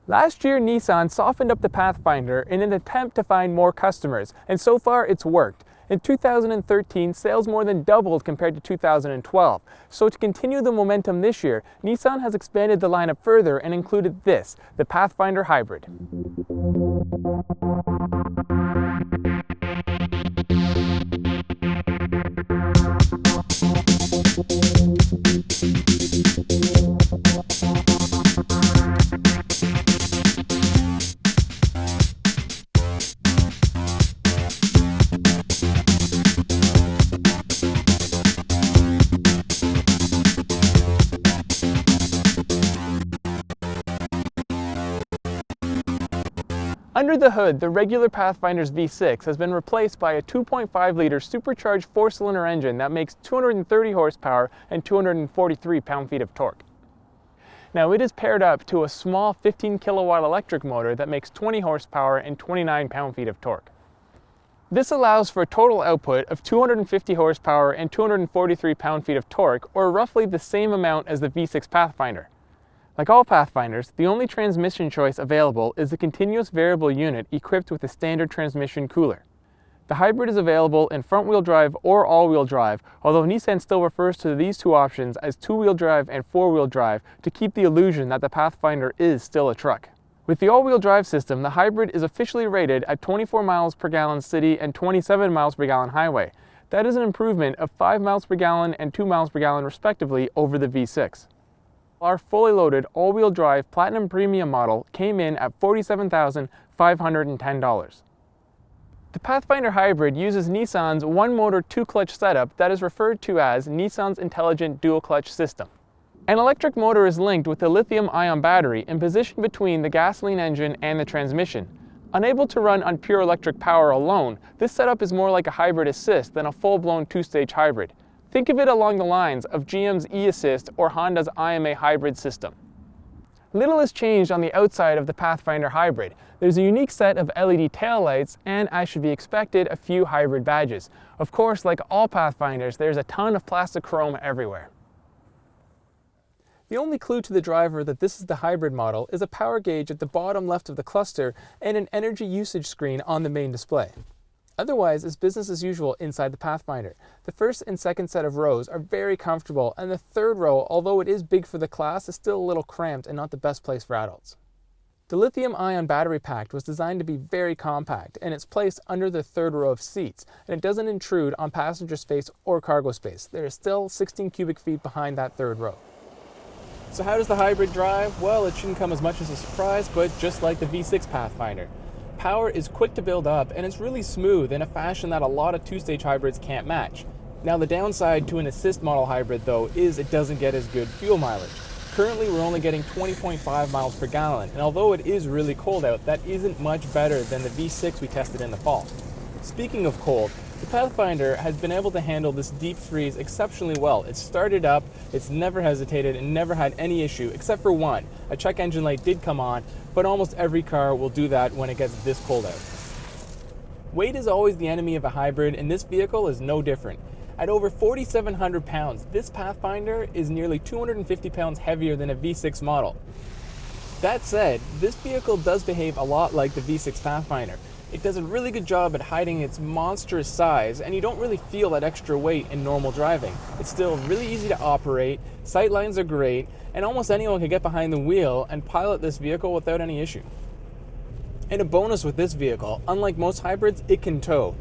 Last year, Nissan softened up the Pathfinder in an attempt to find more customers, and so far it's worked. In 2013, sales more than doubled compared to 2012. So to continue the momentum this year, Nissan has expanded the lineup further and included this, the Pathfinder Hybrid. Under the hood, the regular Pathfinder's V6 has been replaced by a 2.5-liter supercharged 4-cylinder engine that makes 230 horsepower and 243 pound-feet of torque. Now it is paired up to a small 15-kilowatt electric motor that makes 20 horsepower and 29 pound-feet of torque. This allows for a total output of 250 horsepower and 243 pound-feet of torque, or roughly the same amount as the V6 Pathfinder. Like all Pathfinders, the only transmission choice available is the continuous variable unit equipped with a standard transmission cooler. The hybrid is available in front-wheel drive or all-wheel drive, although Nissan still refers to these two options as two-wheel drive and four-wheel drive to keep the illusion that the Pathfinder is still a truck. With the all-wheel drive system, the hybrid is officially rated at 24 miles per gallon city and 27 miles per gallon highway. That is an improvement of 5 miles per gallon and 2 miles per gallon respectively over the V6. Our fully loaded all-wheel drive Platinum Premium model came in at $47,510. The Pathfinder Hybrid uses Nissan's one-motor, two-clutch setup that is referred to as Nissan's Intelligent Dual-Clutch System. An electric motor is linked with a lithium-ion battery and positioned between the gasoline engine and the transmission. Unable to run on pure electric power alone, this setup is more like a hybrid assist than a full-blown two-stage hybrid. Think of it along the lines of GM's e-Assist or Honda's IMA hybrid system. Little has changed on the outside of the Pathfinder Hybrid. There's a unique set of LED taillights and, as should be expected, a few hybrid badges. Of course, like all Pathfinders, there's a ton of plastic chrome everywhere. The only clue to the driver that this is the hybrid model is a power gauge at the bottom left of the cluster and an energy usage screen on the main display. Otherwise, it's business as usual inside the Pathfinder. The first and second set of rows are very comfortable, and the third row, although it is big for the class, is still a little cramped and not the best place for adults. The lithium-ion battery pack was designed to be very compact, and it's placed under the third row of seats, and it doesn't intrude on passenger space or cargo space. There is still 16 cubic feet behind that third row. So how does the hybrid drive? Well, it shouldn't come as much as a surprise, but just like the V6 Pathfinder. Power is quick to build up, and it's really smooth in a fashion that a lot of two-stage hybrids can't match. Now, the downside to an assist model hybrid, though, is it doesn't get as good fuel mileage. Currently, we're only getting 20.5 miles per gallon, and although it is really cold out, that isn't much better than the V6 we tested in the fall. Speaking of cold, the Pathfinder has been able to handle this deep freeze exceptionally well. It's started up, it's never hesitated, and never had any issue, except for one. A check engine light did come on, but almost every car will do that when it gets this cold out. Weight is always the enemy of a hybrid, and this vehicle is no different. At over 4,700 pounds, this Pathfinder is nearly 250 pounds heavier than a V6 model. That said, this vehicle does behave a lot like the V6 Pathfinder. It does a really good job at hiding its monstrous size, and you don't really feel that extra weight in normal driving. It's still really easy to operate, sight lines are great, and almost anyone can get behind the wheel and pilot this vehicle without any issue. And a bonus with this vehicle, unlike most hybrids, it can tow.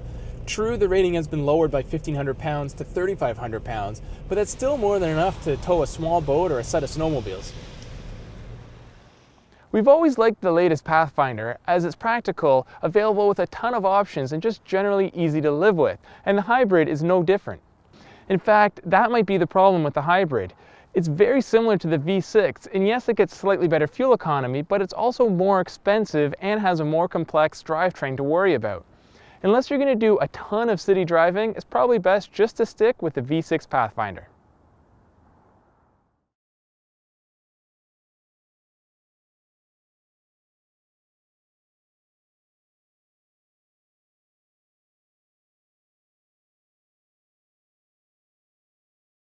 True, the rating has been lowered by 1,500 pounds to 3,500 pounds, but that's still more than enough to tow a small boat or a set of snowmobiles. We've always liked the latest Pathfinder as it's practical, available with a ton of options, and just generally easy to live with, and the hybrid is no different. In fact, that might be the problem with the hybrid. It's very similar to the V6, and yes, it gets slightly better fuel economy, but it's also more expensive and has a more complex drivetrain to worry about. Unless you're going to do a ton of city driving, it's probably best just to stick with the V6 Pathfinder.